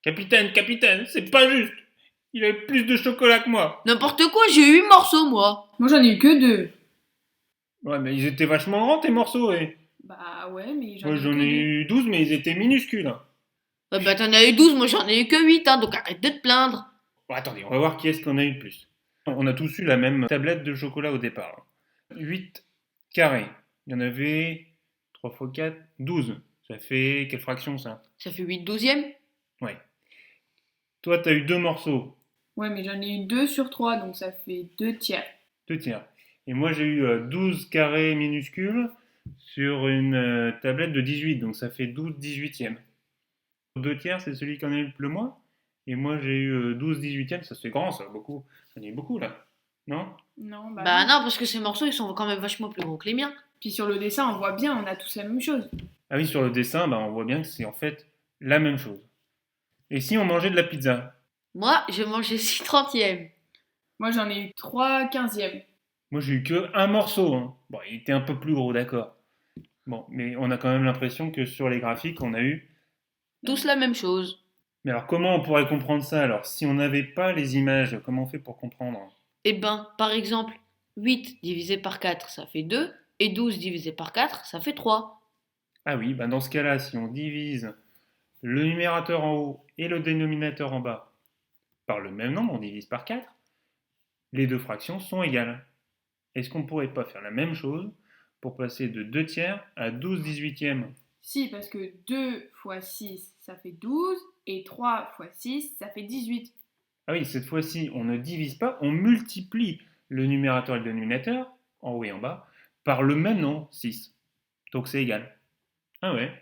Capitaine, c'est pas juste. Il avait plus de chocolat que moi. N'importe quoi, j'ai eu 8 morceaux, moi. Moi j'en ai eu que 2. Ouais, mais ils étaient vachement grands tes morceaux, eh. Bah ouais, mais j'en Moi ai eu j'en que ai 2. eu 12, mais ils étaient minuscules, hein. Bah t'en as eu 12, moi j'en ai eu que 8, hein, donc arrête de te plaindre. Bon, attendez, on va voir qui est-ce qu'on a eu de plus. On a tous eu la même tablette de chocolat au départ. 8 carrés. Il y en avait 3 fois 4, 12. Ça fait quelle fraction ça? Ça fait 8 douzièmes. Ouais. Toi, t'as eu deux morceaux, Ouais, mais j'en ai eu 2 sur 3, donc ça fait 2 tiers. 2 tiers. Et moi, j'ai eu 12 carrés minuscules sur une tablette de 18, donc ça fait 12 18e. 2 tiers, c'est celui qui en a eu le moins. Et moi, j'ai eu 12 18e, ça c'est grand, ça, beaucoup. J'en ai eu beaucoup là. Non? Non, Bah non, parce que ces morceaux ils sont quand même vachement plus gros que les miens. Puis sur le dessin, on voit bien, on a tous la même chose. Ah oui, sur le dessin, bah, on voit bien que c'est en fait la même chose. Et si on mangeait de la pizza? Moi, j'ai mangé 6 trentièmes. Moi j'en ai eu 3 quinzièmes. Moi, j'ai eu que un morceau, hein. Bon, il était un peu plus gros, d'accord. Bon, mais on a quand même l'impression que sur les graphiques, on a eu. Tous la même chose. Mais alors, comment on pourrait comprendre ça? Alors, si on n'avait pas les images, comment on fait pour comprendre? Eh ben, par exemple, 8 divisé par 4, ça fait 2, et 12 divisé par 4, ça fait 3. Ah oui, bah dans ce cas-là, si on divise le numérateur en haut et le dénominateur en bas par le même nombre, on divise par 4, les deux fractions sont égales. Est-ce qu'on ne pourrait pas faire la même chose pour passer de 2 tiers à 12 18e? Si, parce que 2 fois 6, ça fait 12, et 3 fois 6, ça fait 18. Ah oui, cette fois-ci, on ne divise pas, on multiplie le numérateur et le dénominateur, en haut et en bas, par le même nombre, 6. Donc c'est égal. Ah ouais.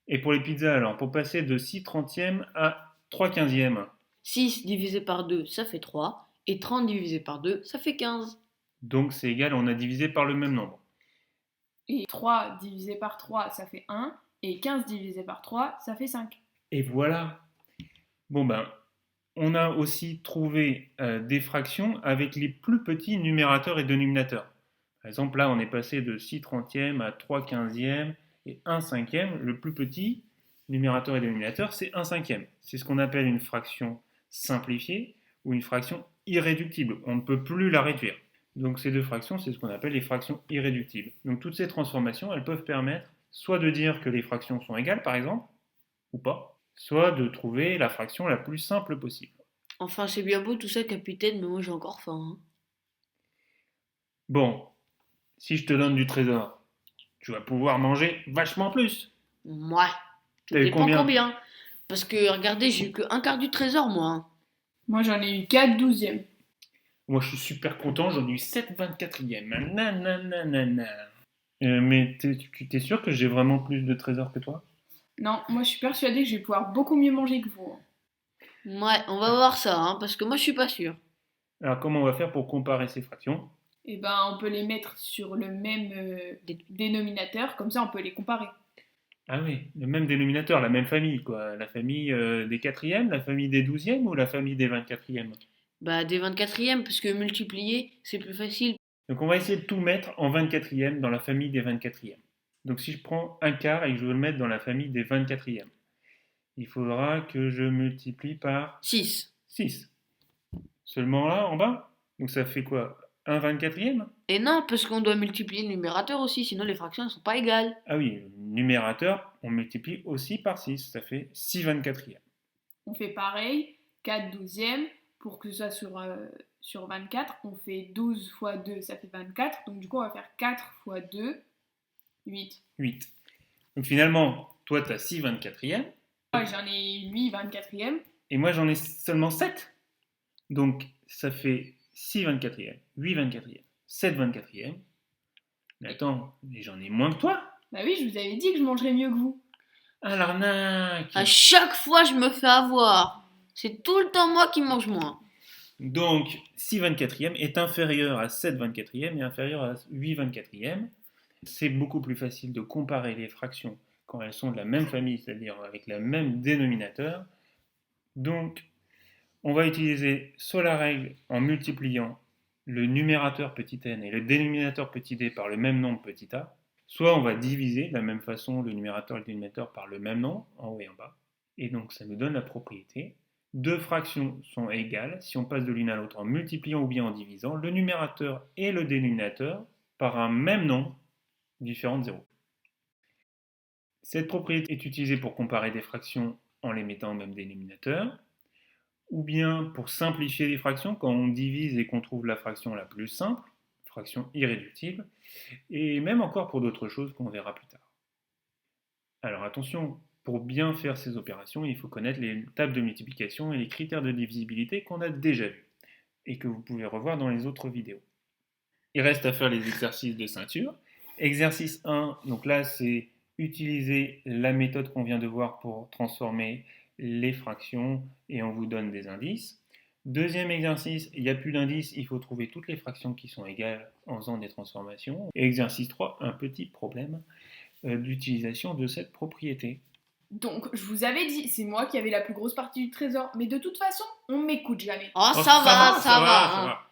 Et pour les pizzas alors, pour passer de 6 trentièmes à 3 quinzièmes, 6 divisé par 2, ça fait 3, et 30 divisé par 2, ça fait 15. donc c'est égal, on a divisé par le même nombre. Et 3 divisé par 3, ça fait 1, et 15 divisé par 3, ça fait 5. Et voilà. Bon ben, on a aussi trouvé des fractions avec les plus petits numérateurs et dénominateurs. Par exemple, là, on est passé de 6 trentièmes à 3 quinzièmes et 1 cinquième. Le plus petit numérateur et dénominateur, c'est 1 cinquième. C'est ce qu'on appelle une fraction simplifiée ou une fraction irréductible. On ne peut plus la réduire. Donc ces deux fractions, c'est ce qu'on appelle les fractions irréductibles. Donc toutes ces transformations, elles peuvent permettre soit de dire que les fractions sont égales, par exemple, ou pas, soit de trouver la fraction la plus simple possible. Enfin, c'est bien beau tout ça, capitaine, mais moi j'ai encore faim, hein. Bon, si je te donne du trésor, tu vas pouvoir manger vachement plus. Ouais, tout T'as eu dépend combien? combien. Parce que, regardez, j'ai eu que un quart du trésor, moi, hein. Moi j'en ai eu 4 douzièmes. Moi, je suis super content, j'en ai eu 7 24e. Nananana. Mais tu t'es sûr que j'ai vraiment plus de trésors que toi? Non, moi je suis persuadée que je vais pouvoir beaucoup mieux manger que vous. Ouais, on va voir ça, hein, parce que moi je suis pas sûre. Alors, comment on va faire pour comparer ces fractions? Et ben on peut les mettre sur le même dénominateur, comme ça on peut les comparer. Ah oui, le même dénominateur, la même famille, quoi. La famille des quatrièmes, la famille des douzièmes ou la famille des 24e? Bah, des 24e, parce que multiplier, c'est plus facile. Donc, on va essayer de tout mettre en 24e dans la famille des 24e. Donc, si je prends un quart et que je veux le mettre dans la famille des 24e, il faudra que je multiplie par 6. 6. Seulement là, en bas? Donc, ça fait quoi? Un 24e? Et non, parce qu'on doit multiplier le numérateur aussi, sinon les fractions ne sont pas égales. Ah oui, le numérateur, on multiplie aussi par 6. Ça fait 6 24e. On fait pareil, 4 douzièmes, pour que ce soit sur 24, on fait 12 fois 2, ça fait 24, donc du coup on va faire 4 fois 2, 8. 8. Donc, finalement, toi, tu as 6 24e Moi j'en ai 8 24e, et moi, j'en ai seulement 7. Donc, ça fait 6 24e, 8 24e, 7 24e. Mais attends, mais j'en ai moins que toi. bah oui, je vous avais dit que je mangerais mieux que vous. Ah, l'arnaque! À chaque fois, je me fais avoir. C'est tout le temps moi qui mange moins. Donc, 6 24e est inférieur à 7 24e et inférieur à 8 24e. C'est beaucoup plus facile de comparer les fractions quand elles sont de la même famille, c'est-à-dire avec le même dénominateur. Donc, on va utiliser soit la règle en multipliant le numérateur petit n et le dénominateur petit d par le même nombre petit a, soit on va diviser de la même façon le numérateur et le dénominateur par le même nombre, en haut et en bas. Et donc ça nous donne la propriété. Deux fractions sont égales si on passe de l'une à l'autre en multipliant ou bien en divisant le numérateur et le dénominateur par un même nombre différent de 0. Cette propriété est utilisée pour comparer des fractions en les mettant au même dénominateur, ou bien pour simplifier des fractions quand on divise et qu'on trouve la fraction la plus simple, fraction irréductible, et même encore pour d'autres choses qu'on verra plus tard. Alors attention, pour bien faire ces opérations, il faut connaître les tables de multiplication et les critères de divisibilité qu'on a déjà vus, et que vous pouvez revoir dans les autres vidéos. Il reste à faire les exercices de ceinture. Exercice 1, donc là c'est utiliser la méthode qu'on vient de voir pour transformer les fractions et on vous donne des indices. Deuxième exercice, il n'y a plus d'indices, il faut trouver toutes les fractions qui sont égales en faisant des transformations. Et exercice 3, un petit problème d'utilisation de cette propriété. Donc, je vous avais dit, c'est moi qui avais la plus grosse partie du trésor. Mais de toute façon, on m'écoute jamais. Oh, ça va.